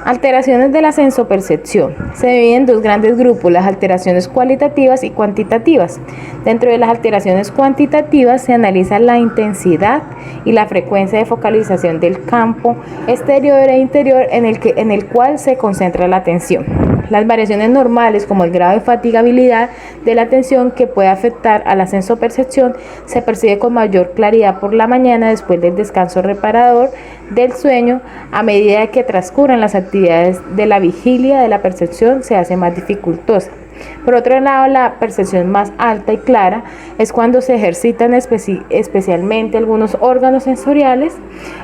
Alteraciones de la sensopercepción. Se dividen en dos grandes grupos, las alteraciones cualitativas y cuantitativas. Dentro de las alteraciones cuantitativas se analiza la intensidad y la frecuencia de focalización del campo exterior e interior en el cual se concentra la atención. Las variaciones normales, como el grado de fatigabilidad de la atención que puede afectar a la sensopercepción, se percibe con mayor claridad por la mañana después del descanso reparador del sueño. A medida que transcurren las actividades de la vigilia de la percepción se hace más dificultosa. Por otro lado, la percepción más alta y clara es cuando se ejercitan especialmente algunos órganos sensoriales.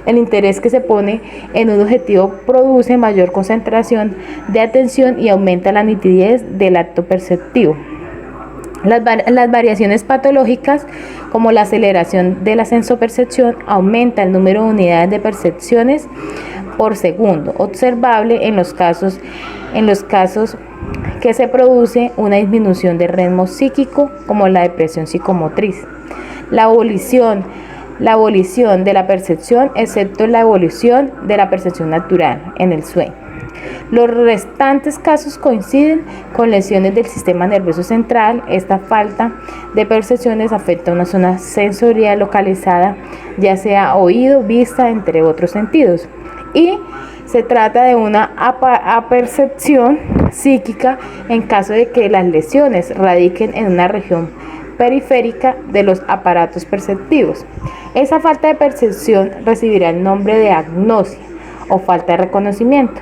El interés que se pone en un objetivo produce mayor concentración de atención y aumenta la nitidez del acto perceptivo. Las variaciones patológicas, como la aceleración de la sensopercepción, aumenta el número de unidades de percepciones por segundo, observable en los casos que se produce una disminución del ritmo psíquico, como la depresión psicomotriz. La abolición de la percepción, excepto la evolución de la percepción natural en el sueño. Los restantes casos coinciden con lesiones del sistema nervioso central. Esta falta de percepciones afecta una zona sensorial localizada, ya sea oído, vista, entre otros sentidos. Y se trata de una apercepción psíquica en caso de que las lesiones radiquen en una región periférica de los aparatos perceptivos. Esa falta de percepción recibirá el nombre de agnosia o falta de reconocimiento.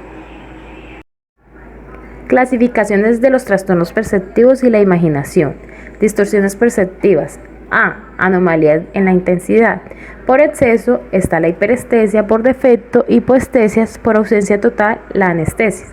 Clasificaciones de los trastornos perceptivos y la imaginación. Distorsiones perceptivas. A. Anomalías en la intensidad. Por exceso está la hiperestesia, por defecto hipoestesias, por ausencia total la anestesia.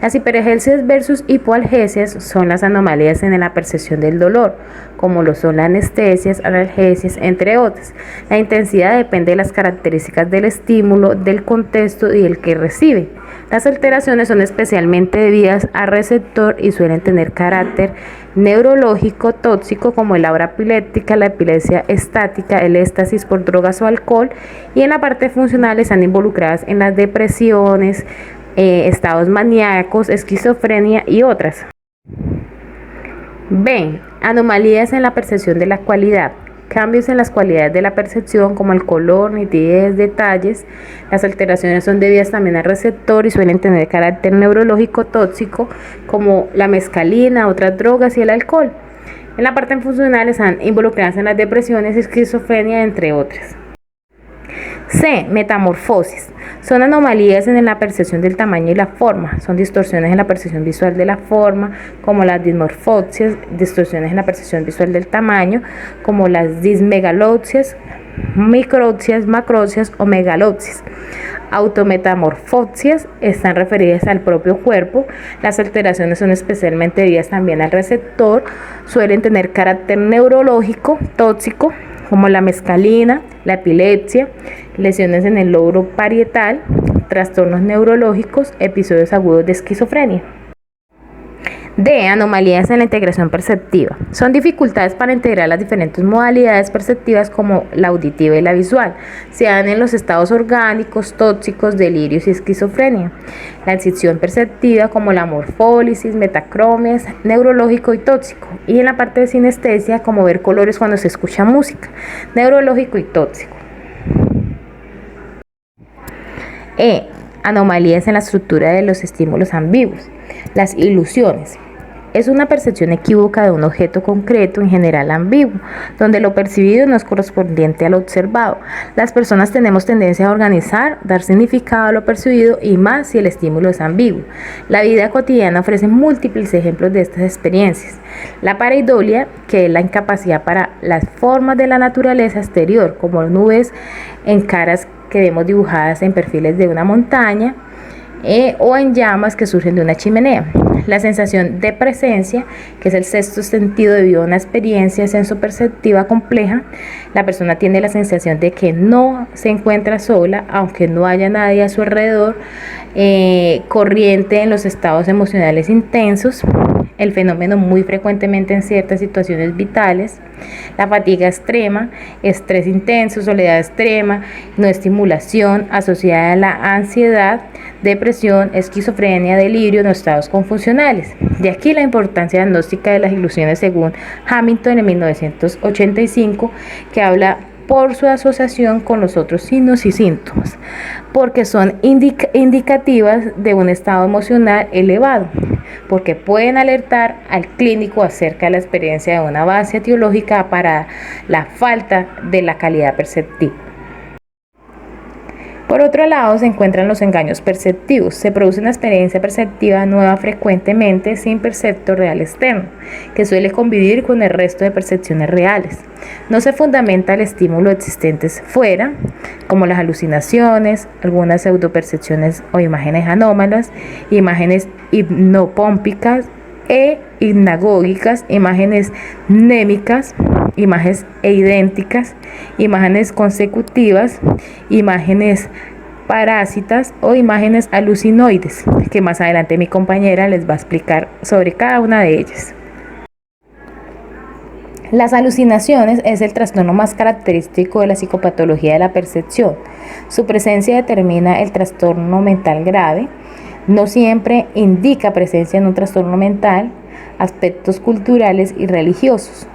Las hiperalgesias versus hipoalgesias son las anomalías en la percepción del dolor, como lo son las anestesias, analgesias, entre otras. La intensidad depende de las características del estímulo, del contexto y del que recibe. Las alteraciones son especialmente debidas al receptor y suelen tener carácter neurológico tóxico, como el aura epiléptica, la epilepsia estática, el éxtasis por drogas o alcohol, y en la parte funcional están involucradas en las depresiones, estados maníacos, esquizofrenia y otras. B. Anomalías en la percepción de la cualidad. Cambios en las cualidades de la percepción, como el color, nitidez, detalles. Las alteraciones son debidas también al receptor y suelen tener carácter neurológico tóxico, como la mescalina, otras drogas y el alcohol. En la parte funcional están involucradas en las depresiones, esquizofrenia, entre otras. C. Metamorfosis. Son anomalías en la percepción del tamaño y la forma. Son distorsiones en la percepción visual de la forma, como las dismorfosias, distorsiones en la percepción visual del tamaño, como las dismegalopsias, micropsias, macropsias o megalopsias. Autometamorfosias están referidas al propio cuerpo. Las alteraciones son especialmente debidas también al receptor. Suelen tener carácter neurológico tóxico, como la mescalina, la epilepsia, lesiones en el lóbulo parietal, trastornos neurológicos, episodios agudos de esquizofrenia. D. Anomalías en la integración perceptiva. Son dificultades para integrar las diferentes modalidades perceptivas, como la auditiva y la visual. Se dan en los estados orgánicos, tóxicos, delirios y esquizofrenia. La escisión perceptiva, como la morfólisis, metacromias, neurológico y tóxico. Y en la parte de sinestesia, como ver colores cuando se escucha música, neurológico y tóxico. E. Anomalías en la estructura de los estímulos ambiguos. Las ilusiones. Es una percepción equívoca de un objeto concreto, en general ambiguo, donde lo percibido no es correspondiente a lo observado. Las personas tenemos tendencia a organizar, dar significado a lo percibido, y más si el estímulo es ambiguo. La vida cotidiana ofrece múltiples ejemplos de estas experiencias. La pareidolia, que es la incapacidad para las formas de la naturaleza exterior, como nubes en caras que vemos dibujadas en perfiles de una montaña, o en llamas que surgen de una chimenea. La sensación de presencia, que es el sexto sentido debido a una experiencia sensoperceptiva compleja. La persona tiene la sensación de que no se encuentra sola, aunque no haya nadie a su alrededor. Corriente en los estados emocionales intensos. el fenómeno muy frecuentemente en ciertas situaciones vitales, la fatiga extrema, estrés intenso, soledad extrema, no estimulación asociada a la ansiedad, depresión, esquizofrenia, delirio, no estados confusionales. De aquí la importancia diagnóstica de las ilusiones según Hamilton en 1985, que habla por su asociación con los otros signos y síntomas, porque son indicativas de un estado emocional elevado, porque pueden alertar al clínico acerca de la experiencia de una base etiológica para la falta de la calidad perceptiva. Por otro lado, se encuentran los engaños perceptivos. Se produce una experiencia perceptiva nueva frecuentemente sin perceptor real externo, que suele convivir con el resto de percepciones reales. No se fundamenta el estímulo existentes fuera, como las alucinaciones, algunas pseudopercepciones o imágenes anómalas, imágenes hipnopómpicas e hipnagógicas, imágenes mnémicas, imágenes idénticas, imágenes consecutivas, imágenes parásitas o imágenes alucinoides, que más adelante mi compañera les va a explicar sobre cada una de ellas. Las alucinaciones es el trastorno más característico de la psicopatología de la percepción. Su presencia determina el trastorno mental grave. No siempre indica presencia en un trastorno mental, aspectos culturales y religiosos.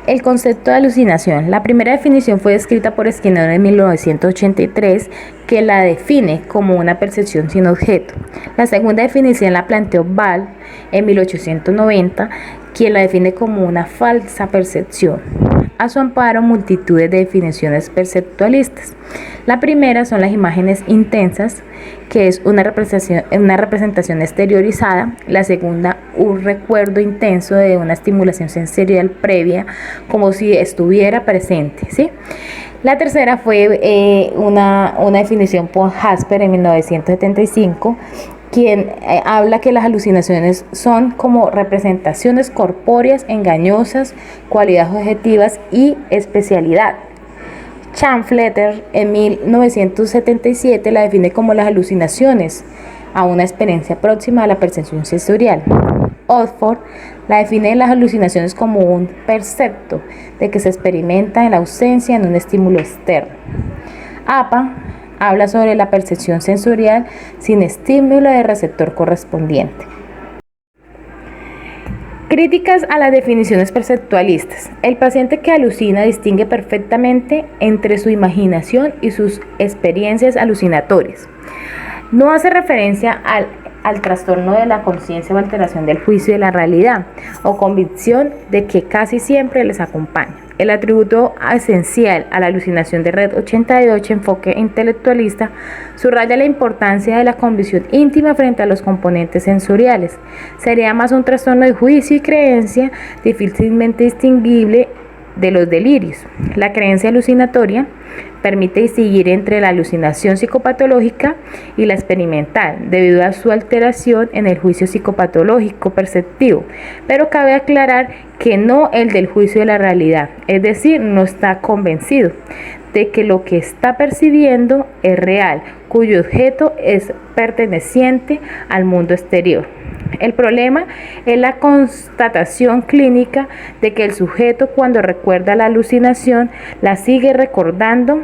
El concepto de alucinación. La primera definición fue descrita por Skinner en 1983, que la define como una percepción sin objeto. La segunda definición la planteó Ball en 1890, quien la define como una falsa percepción. A su amparo, multitudes de definiciones perceptualistas. La primera son las imágenes intensas, que es una representación exteriorizada. La segunda, un recuerdo intenso de una estimulación sensorial previa, como si estuviera presente, ¿sí? La tercera fue una definición por Jasper en 1975, quien habla que las alucinaciones son como representaciones corpóreas engañosas, cualidades objetivas y especialidad. Chamfletter en 1977 la define como las alucinaciones a una experiencia próxima a la percepción sensorial. Oxford la define las alucinaciones como un percepto de que se experimenta en la ausencia de un estímulo externo. APA habla sobre la percepción sensorial sin estímulo de receptor correspondiente. Críticas a las definiciones perceptualistas. El paciente que alucina distingue perfectamente entre su imaginación y sus experiencias alucinatorias. No hace referencia al trastorno de la conciencia o alteración del juicio de la realidad o convicción de que casi siempre les acompaña. El atributo esencial a la alucinación de Red 88, enfoque intelectualista, subraya la importancia de la convicción íntima frente a los componentes sensoriales. Sería más un trastorno de juicio y creencia difícilmente distinguible de los delirios. La creencia alucinatoria permite distinguir entre la alucinación psicopatológica y la experimental, debido a su alteración en el juicio psicopatológico perceptivo, pero cabe aclarar que no el del juicio de la realidad, es decir, no está convencido de que lo que está percibiendo es real, cuyo objeto es perteneciente al mundo exterior. El problema es la constatación clínica de que el sujeto, cuando recuerda la alucinación, la sigue recordando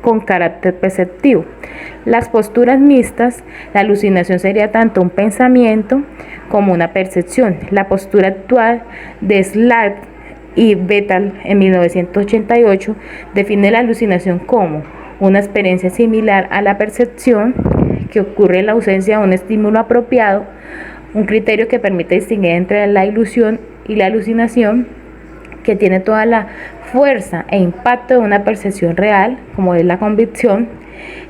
con carácter perceptivo. Las posturas mixtas, la alucinación sería tanto un pensamiento como una percepción. La postura actual de Slack y Bettel en 1988 define la alucinación como una experiencia similar a la percepción que ocurre en la ausencia de un estímulo apropiado, un criterio que permite distinguir entre la ilusión y la alucinación, que tiene toda la fuerza e impacto de una percepción real, como es la convicción,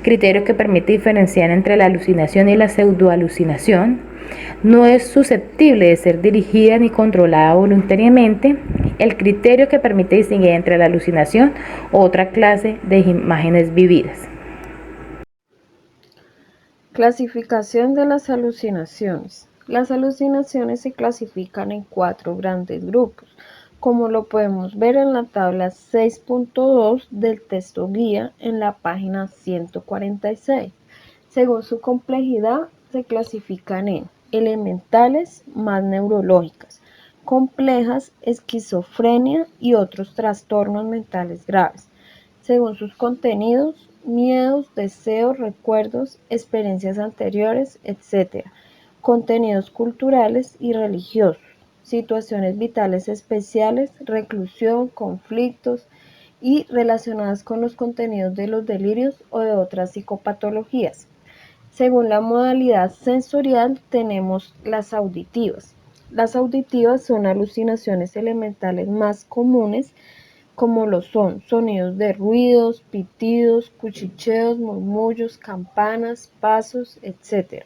criterio que permite diferenciar entre la alucinación y la pseudoalucinación, no es susceptible de ser dirigida ni controlada voluntariamente, el criterio que permite distinguir entre la alucinación u otra clase de imágenes vividas. Clasificación de las alucinaciones. Las alucinaciones se clasifican en 4 grandes grupos, como lo podemos ver en la tabla 6.2 del texto guía en la página 146. Según su complejidad, se clasifican en elementales más neurológicas, complejas, esquizofrenia y otros trastornos mentales graves, según sus contenidos, miedos, deseos, recuerdos, experiencias anteriores, etc. Contenidos culturales y religiosos, situaciones vitales especiales, reclusión, conflictos y relacionadas con los contenidos de los delirios o de otras psicopatologías. Según la modalidad sensorial tenemos las auditivas. Las auditivas son alucinaciones elementales más comunes como lo son sonidos de ruidos, pitidos, cuchicheos, murmullos, campanas, pasos, etc.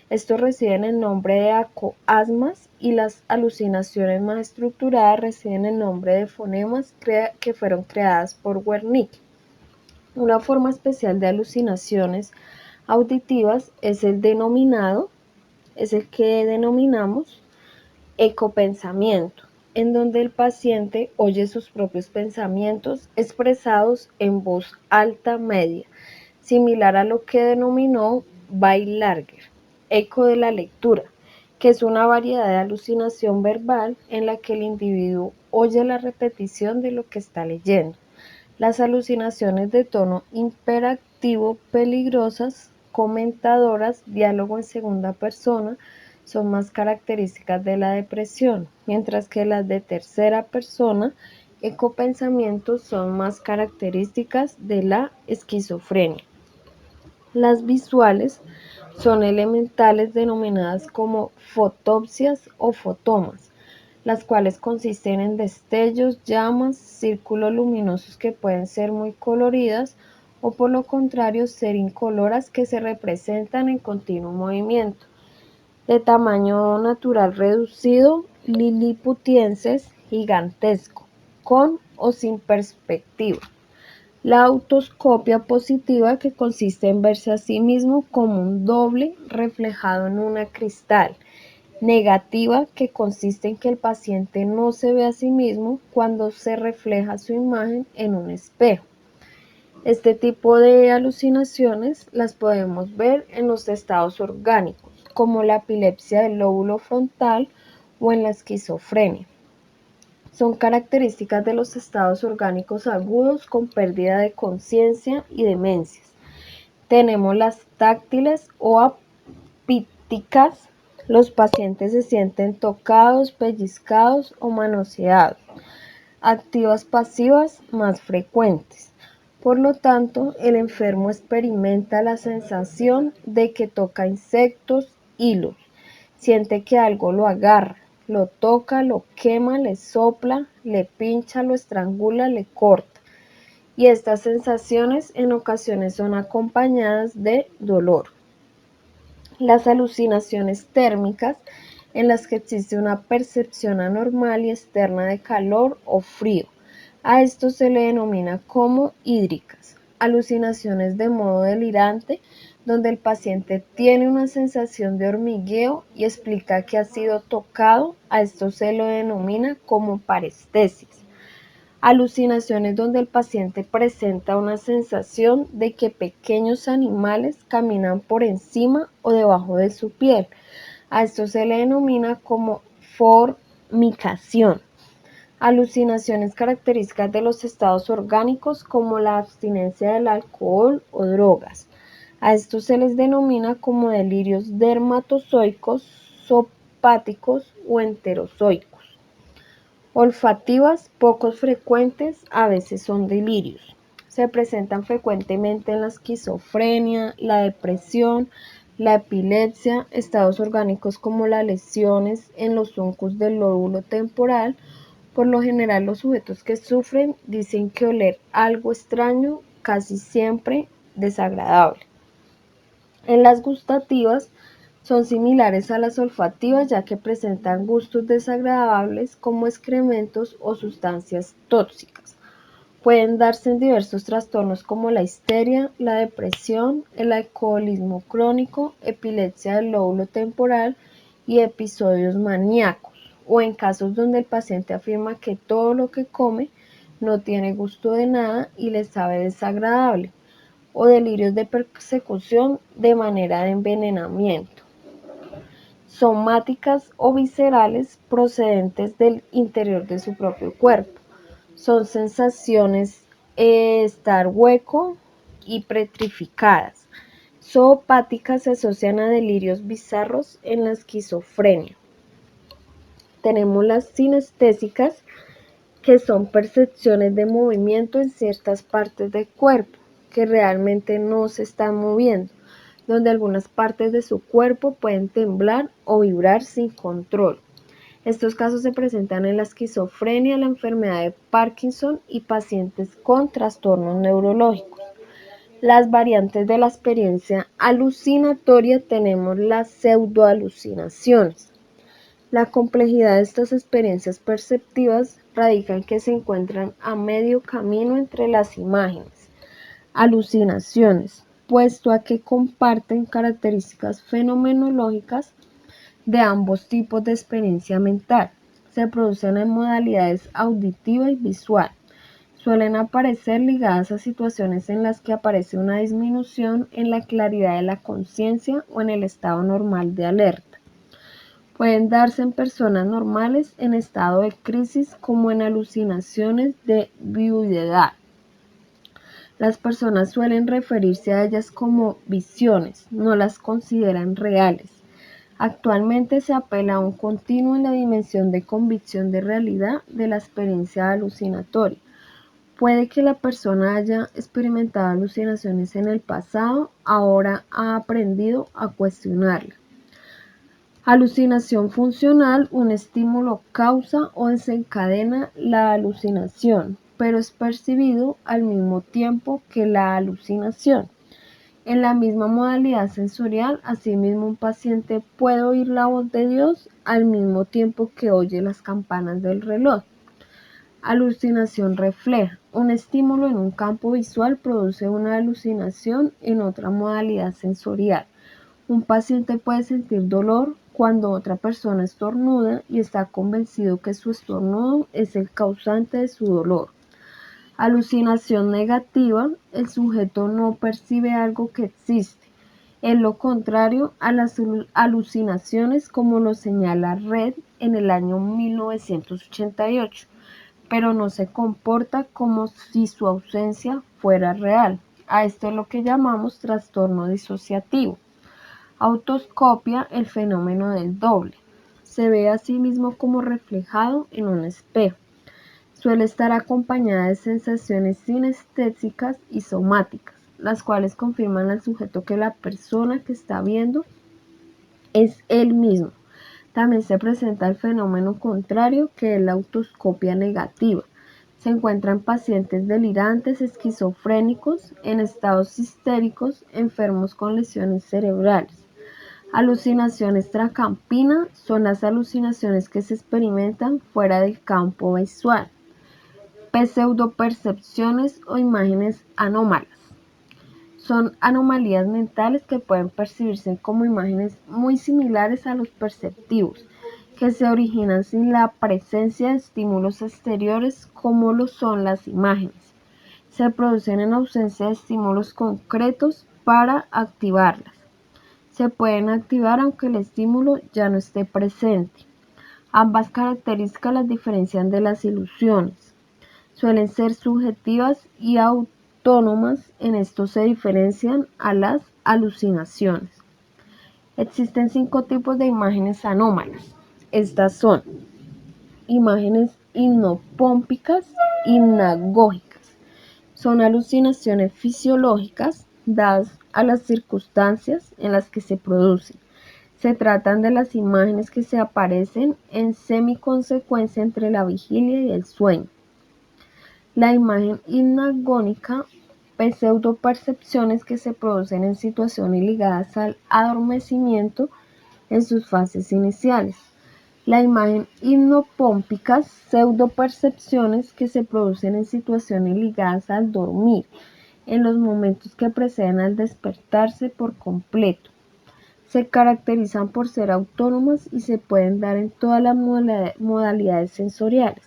Estos reciben el nombre de acoasmas y las alucinaciones más estructuradas reciben el nombre de fonemas que fueron creadas por Wernicke. Una forma especial de alucinaciones auditivas es el que denominamos ecopensamiento, en donde el paciente oye sus propios pensamientos expresados en voz alta media, similar a lo que denominó Bailarger, eco de la lectura, que es una variedad de alucinación verbal en la que el individuo oye la repetición de lo que está leyendo. Las alucinaciones de tono imperativo peligrosas, comentadoras, diálogo en segunda persona, son más características de la depresión, mientras que las de tercera persona, ecopensamientos, son más características de la esquizofrenia. Las visuales son elementales denominadas como fotopsias o fotomas, las cuales consisten en destellos, llamas, círculos luminosos que pueden ser muy coloridas o por lo contrario ser incoloras que se representan en continuo movimiento. De tamaño natural reducido, liliputienses, gigantesco, con o sin perspectiva. La autoscopia positiva, que consiste en verse a sí mismo como un doble reflejado en una cristal. Negativa, que consiste en que el paciente no se ve a sí mismo cuando se refleja su imagen en un espejo. Este tipo de alucinaciones las podemos ver en los estados orgánicos, como la epilepsia del lóbulo frontal o en la esquizofrenia. Son características de los estados orgánicos agudos con pérdida de conciencia y demencias. Tenemos las táctiles o apíticas. Los pacientes se sienten tocados, pellizcados o manoseados. Activas pasivas más frecuentes. Por lo tanto, el enfermo experimenta la sensación de que toca insectos, hilos. Siente que algo lo agarra, lo toca, lo quema, le sopla, le pincha, lo estrangula, le corta. Y estas sensaciones en ocasiones son acompañadas de dolor. Las alucinaciones térmicas, en las que existe una percepción anormal y externa de calor o frío. A esto se le denomina como hídricas. Alucinaciones de modo delirante, donde el paciente tiene una sensación de hormigueo y explica que ha sido tocado. A esto se lo denomina como parestesis. Alucinaciones donde el paciente presenta una sensación de que pequeños animales caminan por encima o debajo de su piel. A esto se le denomina como formicación. Alucinaciones características de los estados orgánicos como la abstinencia del alcohol o drogas. A esto se les denomina como delirios dermatozoicos, sopáticos o enterozoicos. Olfativas, pocos frecuentes, a veces son delirios. Se presentan frecuentemente en la esquizofrenia, la depresión, la epilepsia, estados orgánicos como las lesiones en los zuncos del lóbulo temporal. Por lo general, los sujetos que sufren dicen que oler algo extraño, casi siempre desagradable. En las gustativas son similares a las olfativas, ya que presentan gustos desagradables como excrementos o sustancias tóxicas. Pueden darse en diversos trastornos como la histeria, la depresión, el alcoholismo crónico, epilepsia del lóbulo temporal y episodios maníacos, o en casos donde el paciente afirma que todo lo que come no tiene gusto de nada y le sabe desagradable, o delirios de persecución de manera de envenenamiento. somáticas o viscerales procedentes del interior de su propio cuerpo. Son sensaciones estar hueco y petrificadas. Zoopáticas se asocian a delirios bizarros en la esquizofrenia. Tenemos las sinestésicas, que son percepciones de movimiento en ciertas partes del cuerpo, que realmente no se están moviendo, donde algunas partes de su cuerpo pueden temblar o vibrar sin control. Estos casos se presentan en la esquizofrenia, la enfermedad de Parkinson y pacientes con trastornos neurológicos. Las variantes de la experiencia alucinatoria tenemos las pseudoalucinaciones. La complejidad de estas experiencias perceptivas radica en que se encuentran a medio camino entre las imágenes, alucinaciones, puesto a que comparten características fenomenológicas de ambos tipos de experiencia mental. Se producen en modalidades auditiva y visual. Suelen aparecer ligadas a situaciones en las que aparece una disminución en la claridad de la conciencia o en el estado normal de alerta. Pueden darse en personas normales en estado de crisis como en alucinaciones de viudedad. Las personas suelen referirse a ellas como visiones, no las consideran reales. Actualmente se apela a un continuo en la dimensión de convicción de realidad de la experiencia alucinatoria. Puede que la persona haya experimentado alucinaciones en el pasado, ahora ha aprendido a cuestionarla. Alucinación funcional: un estímulo causa o desencadena la alucinación, pero es percibido al mismo tiempo que la alucinación. En la misma modalidad sensorial, asimismo, un paciente puede oír la voz de Dios al mismo tiempo que oye las campanas del reloj. Alucinación refleja: un estímulo en un campo visual produce una alucinación en otra modalidad sensorial. Un paciente puede sentir dolor cuando otra persona estornuda y está convencido que su estornudo es el causante de su dolor. Alucinación negativa: el sujeto no percibe algo que existe. Es lo contrario a las alucinaciones, como lo señala Red en el año 1988, pero no se comporta como si su ausencia fuera real. A esto es lo que llamamos trastorno disociativo. Autoscopia: el fenómeno del doble. Se ve a sí mismo como reflejado en un espejo. Suele estar acompañada de sensaciones sinestésicas y somáticas, las cuales confirman al sujeto que la persona que está viendo es él mismo. También se presenta el fenómeno contrario, que es la autoscopia negativa. Se encuentra en pacientes delirantes, esquizofrénicos, en estados histéricos, enfermos con lesiones cerebrales. Alucinación extracampina: son las alucinaciones que se experimentan fuera del campo visual. Pseudopercepciones o imágenes anómalas: son anomalías mentales que pueden percibirse como imágenes muy similares a los perceptivos, que se originan sin la presencia de estímulos exteriores como lo son las imágenes. Se producen en ausencia de estímulos concretos para activarlas. Se pueden activar aunque el estímulo ya no esté presente. Ambas características las diferencian de las ilusiones. Suelen ser subjetivas y autónomas. En esto se diferencian a las alucinaciones. Existen 5 tipos de imágenes anómalas. Estas son: imágenes hipnopómpicas, hipnagógicas. Son alucinaciones fisiológicas dadas a las circunstancias en las que se producen. Se tratan de las imágenes que se aparecen en semiconsecuencia entre la vigilia y el sueño. La imagen hipnagógica: pseudopercepciones que se producen en situaciones ligadas al adormecimiento en sus fases iniciales. La imagen hipnopómpica: pseudopercepciones que se producen en situaciones ligadas al dormir, en los momentos que preceden al despertarse por completo. Se caracterizan por ser autónomas y se pueden dar en todas las modalidades sensoriales,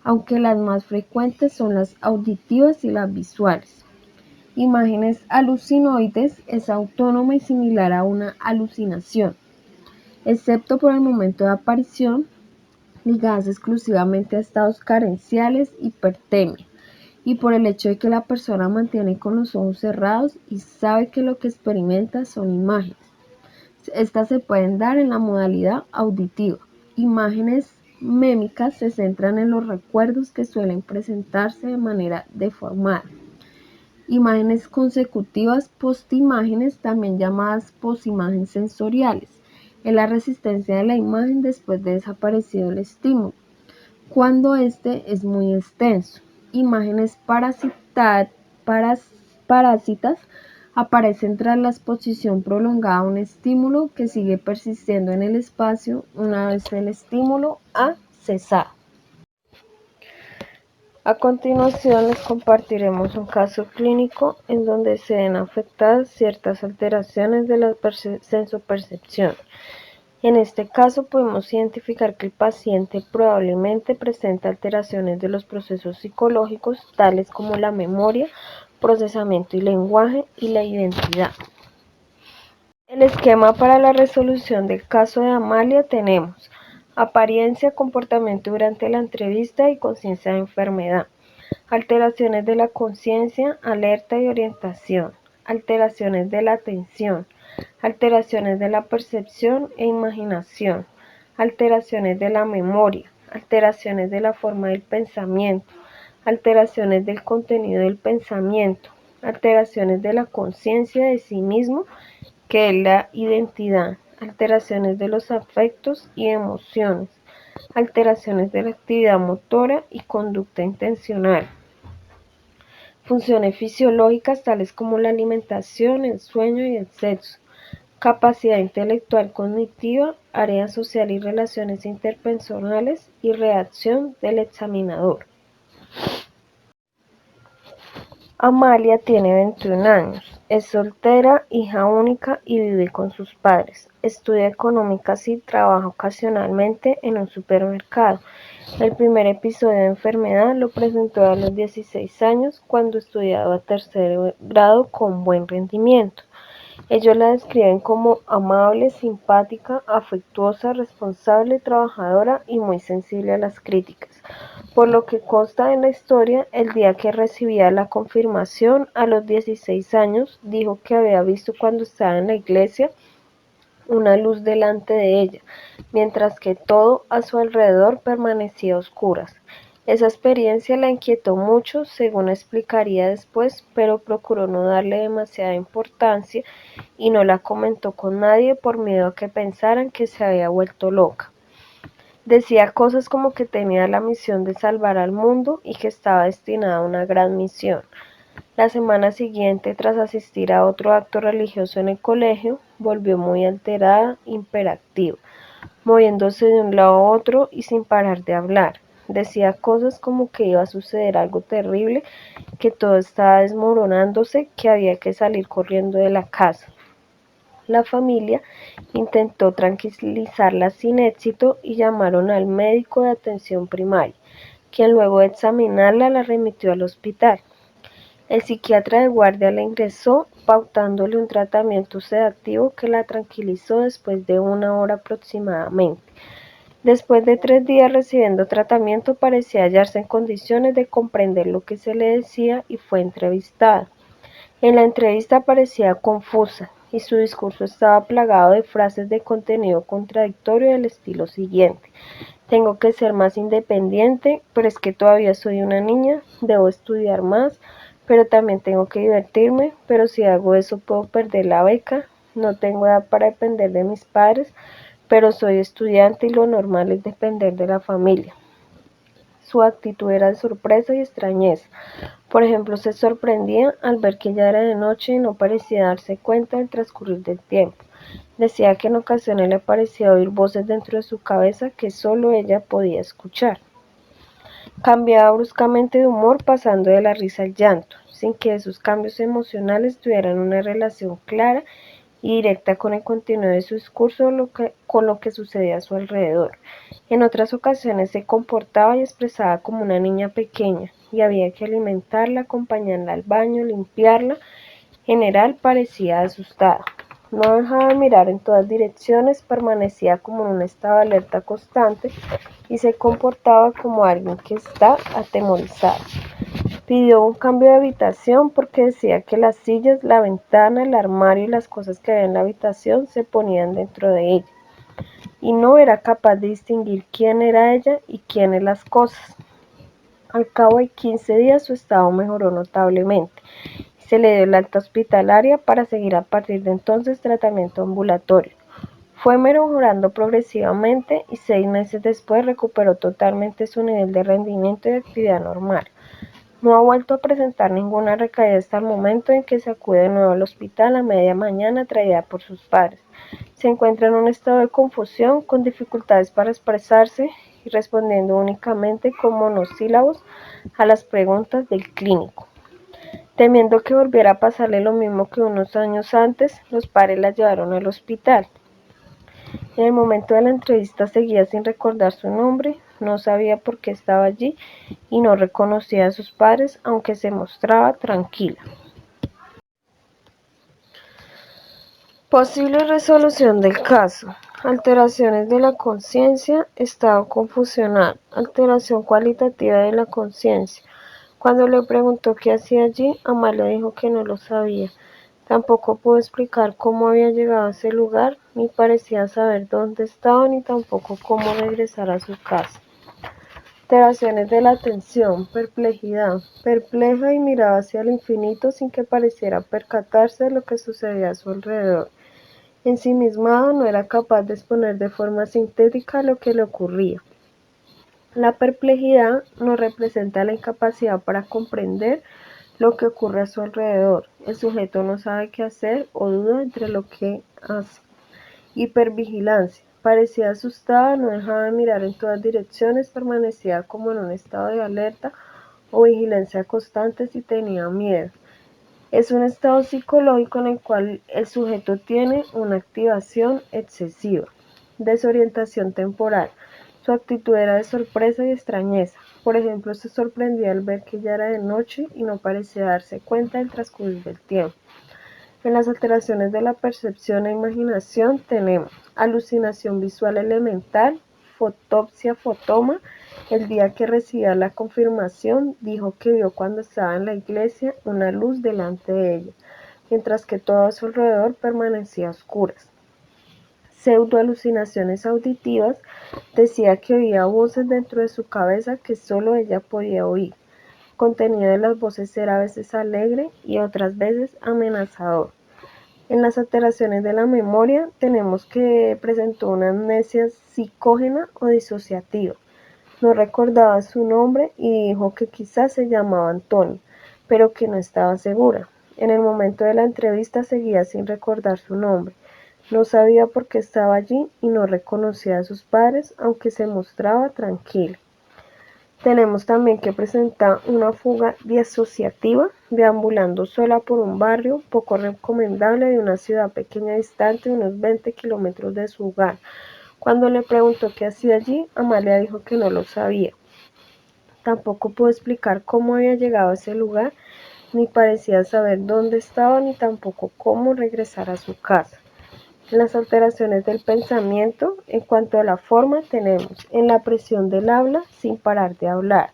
aunque las más frecuentes son las auditivas y las visuales. Imágenes alucinoides: es autónoma y similar a una alucinación. excepto por el momento de aparición, ligadas exclusivamente a estados carenciales, hipertemia, y por el hecho de que la persona mantiene con los ojos cerrados y sabe que lo que experimenta son imágenes. Estas se pueden dar en la modalidad auditiva. Imágenes mémicas se centran en los recuerdos que suelen presentarse de manera deformada. Imágenes consecutivas postimágenes, también llamadas posimágenes sensoriales, es la resistencia de la imagen después de desaparecido el estímulo, cuando este es muy extenso. Imágenes parásitas aparecen tras la exposición prolongada a un estímulo que sigue persistiendo en el espacio una vez el estímulo ha cesado. A continuación les compartiremos un caso clínico en donde se ven afectadas ciertas alteraciones de la sensopercepción. En este caso podemos identificar que el paciente probablemente presenta alteraciones de los procesos psicológicos tales como la memoria, procesamiento y lenguaje y la identidad. El esquema para la resolución del caso de Amalia tenemos apariencia, comportamiento durante la entrevista y conciencia de enfermedad. Alteraciones de la conciencia, alerta y orientación. Alteraciones de la atención. Alteraciones de la percepción e imaginación. Alteraciones de la memoria. Alteraciones de la forma del pensamiento. Alteraciones del contenido del pensamiento. Alteraciones de la conciencia de sí mismo, que es la identidad. Alteraciones de los afectos y emociones. Alteraciones de la actividad motora y conducta intencional. Funciones fisiológicas tales como la alimentación, el sueño y el sexo. Capacidad intelectual cognitiva, área social y relaciones interpersonales y reacción del examinador. Amalia tiene 21 años, es soltera, hija única y vive con sus padres. Estudia económicas y trabaja ocasionalmente en un supermercado. El primer episodio de enfermedad lo presentó a los 16 años cuando estudiaba tercer grado con buen rendimiento. Ellos la describen como amable, simpática, afectuosa, responsable, trabajadora y muy sensible a las críticas. Por lo que consta en la historia, el día que recibía la confirmación a los 16 años, dijo que había visto cuando estaba en la iglesia una luz delante de ella, mientras que todo a su alrededor permanecía a oscuras. Esa experiencia la inquietó mucho, según explicaría después, pero procuró no darle demasiada importancia y no la comentó con nadie por miedo a que pensaran que se había vuelto loca. Decía cosas como que tenía la misión de salvar al mundo y que estaba destinada a una gran misión. La semana siguiente, tras asistir a otro acto religioso en el colegio, volvió muy alterada, hiperactiva, moviéndose de un lado a otro y sin parar de hablar. Decía cosas como que iba a suceder algo terrible, que todo estaba desmoronándose, que había que salir corriendo de la casa. La familia intentó tranquilizarla sin éxito y llamaron al médico de atención primaria, quien luego de examinarla la remitió al hospital. El psiquiatra de guardia la ingresó, pautándole un tratamiento sedativo que la tranquilizó después de 1 hora aproximadamente. Después de 3 días recibiendo tratamiento, parecía hallarse en condiciones de comprender lo que se le decía y fue entrevistada. En la entrevista parecía confusa y su discurso estaba plagado de frases de contenido contradictorio del estilo siguiente: tengo que ser más independiente, pero es que todavía soy una niña, debo estudiar más, pero también tengo que divertirme, pero si hago eso puedo perder la beca, no tengo edad para depender de mis padres, pero soy estudiante y lo normal es depender de la familia. Su actitud era de sorpresa y extrañeza. Por ejemplo, se sorprendía al ver que ya era de noche y no parecía darse cuenta del transcurrir del tiempo. Decía que en ocasiones le parecía oír voces dentro de su cabeza que solo ella podía escuchar. Cambiaba bruscamente de humor, pasando de la risa al llanto, sin que esos cambios emocionales tuvieran una relación clara y directa con el contenido de su discurso o con lo que sucedía a su alrededor. En otras ocasiones se comportaba y expresaba como una niña pequeña, y había que alimentarla, acompañarla al baño, limpiarla. En general parecía asustada. No dejaba de mirar en todas direcciones, permanecía como en un estado de alerta constante y se comportaba como alguien que está atemorizado. Pidió un cambio de habitación porque decía que las sillas, la ventana, el armario y las cosas que había en la habitación se ponían dentro de ella, y no era capaz de distinguir quién era ella y quiénes las cosas. Al cabo de 15 días su estado mejoró notablemente. Se le dio el alta hospitalaria para seguir a partir de entonces tratamiento ambulatorio. Fue mejorando progresivamente y 6 meses después recuperó totalmente su nivel de rendimiento y de actividad normal. No ha vuelto a presentar ninguna recaída hasta el momento en que se acude de nuevo al hospital a media mañana traída por sus padres. Se encuentra en un estado de confusión, con dificultades para expresarse y respondiendo únicamente con monosílabos a las preguntas del clínico. Temiendo que volviera a pasarle lo mismo que unos años antes, los padres la llevaron al hospital. En el momento de la entrevista seguía sin recordar su nombre, no sabía por qué estaba allí y no reconocía a sus padres, aunque se mostraba tranquila. Posible resolución del caso. Alteraciones de la conciencia, estado confusional, alteración cualitativa de la conciencia. Cuando le preguntó qué hacía allí, Amalia dijo que no lo sabía. Tampoco pudo explicar cómo había llegado a ese lugar, ni parecía saber dónde estaba, ni tampoco cómo regresar a su casa. Alteraciones de la atención, perplejidad, perpleja y miraba hacia el infinito sin que pareciera percatarse de lo que sucedía a su alrededor. Ensimismado, no era capaz de exponer de forma sintética lo que le ocurría. La perplejidad nos representa la incapacidad para comprender lo que ocurre a su alrededor. El sujeto no sabe qué hacer o duda entre lo que hace. Hipervigilancia. Parecía asustada, no dejaba de mirar en todas direcciones, permanecía como en un estado de alerta o vigilancia constante si tenía miedo. Es un estado psicológico en el cual el sujeto tiene una activación excesiva. Desorientación temporal. Su actitud era de sorpresa y extrañeza. Por ejemplo, se sorprendía al ver que ya era de noche y no parecía darse cuenta del transcurrir del tiempo. En las alteraciones de la percepción e imaginación tenemos alucinación visual elemental, fotopsia fotoma. El día que recibía la confirmación, dijo que vio cuando estaba en la iglesia una luz delante de ella, mientras que todo a su alrededor permanecía a oscuras. Pseudoalucinaciones auditivas, decía que oía voces dentro de su cabeza que solo ella podía oír. Contenido de las voces era a veces alegre y otras veces amenazador. En las alteraciones de la memoria tenemos que presentó una amnesia psicógena o disociativa. No recordaba su nombre y dijo que quizás se llamaba Antonio, pero que no estaba segura. En el momento de la entrevista seguía sin recordar su nombre. No sabía por qué estaba allí y no reconocía a sus padres, aunque se mostraba tranquila. Tenemos también que presentar una fuga disociativa, deambulando sola por un barrio poco recomendable de una ciudad pequeña distante unos 20 kilómetros de su hogar. Cuando le preguntó qué hacía allí, Amalia dijo que no lo sabía. Tampoco pudo explicar cómo había llegado a ese lugar, ni parecía saber dónde estaba, ni tampoco cómo regresar a su casa. Las alteraciones del pensamiento, en cuanto a la forma, tenemos en la presión del habla sin parar de hablar.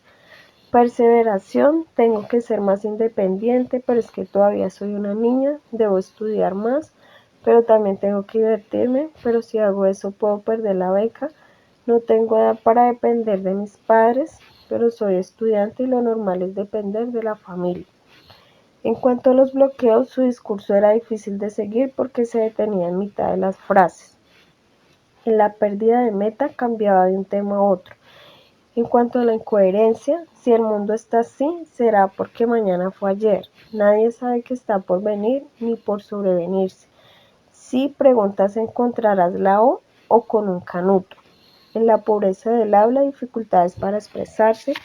Perseveración, tengo que ser más independiente, pero es que todavía soy una niña, debo estudiar más, pero también tengo que divertirme, pero si hago eso puedo perder la beca. No tengo edad para depender de mis padres, pero soy estudiante y lo normal es depender de la familia. En cuanto a los bloqueos, su discurso era difícil de seguir porque se detenía en mitad de las frases. En la pérdida de meta cambiaba de un tema a otro. En cuanto a la incoherencia, si el mundo está así, será porque mañana fue ayer. Nadie sabe qué está por venir ni por sobrevenirse. Si preguntas encontrarás la o con un canuto. En la pobreza del habla, dificultades para expresarse,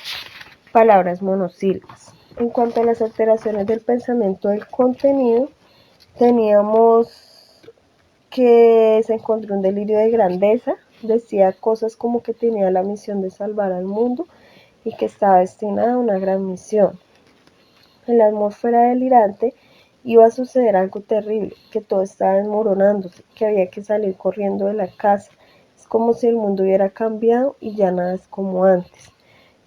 palabras monosílabas. En cuanto a las alteraciones del pensamiento del contenido, teníamos que se encontró un delirio de grandeza, decía cosas como que tenía la misión de salvar al mundo y que estaba destinada a una gran misión. En la atmósfera delirante, Iba a suceder algo terrible, que todo estaba desmoronándose, que había que salir corriendo de la casa. Es como si el mundo hubiera cambiado y ya nada es como antes.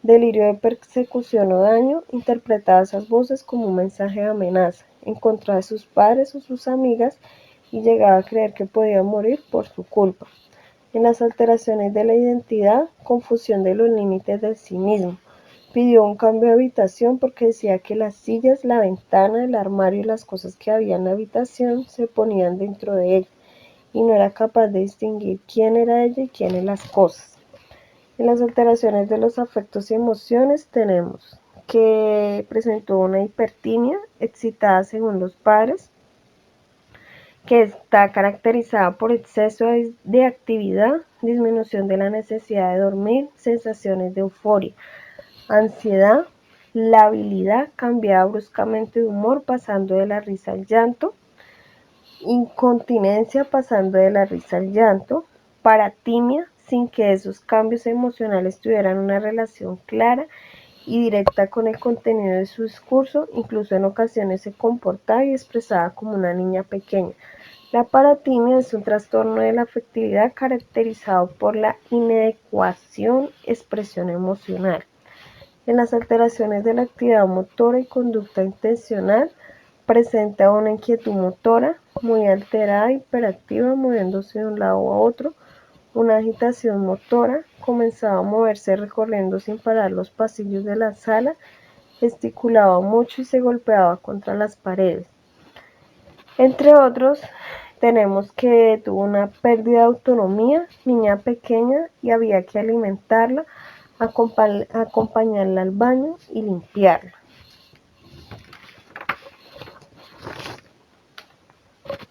Delirio de persecución o daño, interpretaba esas voces como un mensaje de amenaza en contra de sus padres o sus amigas y llegaba a creer que podía morir por su culpa. En las alteraciones de la identidad, confusión de los límites del sí mismo. Pidió un cambio de habitación porque decía que las sillas, la ventana, el armario y las cosas que había en la habitación se ponían dentro de ella y no era capaz de distinguir quién era ella y quiénes las cosas. En las alteraciones de los afectos y emociones tenemos que presentó una hipertimia excitada según los padres, que está caracterizada por exceso de actividad, disminución de la necesidad de dormir, sensaciones de euforia, ansiedad, labilidad cambiaba bruscamente de humor pasando de la risa al llanto, incontinencia pasando de la risa al llanto, paratimia sin que esos cambios emocionales tuvieran una relación clara y directa con el contenido de su discurso, incluso en ocasiones se comportaba y expresaba como una niña pequeña. La paratimia es un trastorno de la afectividad caracterizado por la inadecuación expresión emocional. En las alteraciones de la actividad motora y conducta intencional, presenta una inquietud motora muy alterada, hiperactiva, moviéndose de un lado a otro, una agitación motora, comenzaba a moverse recorriendo sin parar los pasillos de la sala, gesticulaba mucho y se golpeaba contra las paredes. Entre otros, tenemos que tuvo una pérdida de autonomía, niña pequeña y había que alimentarla, acompañarla al baño y limpiarla.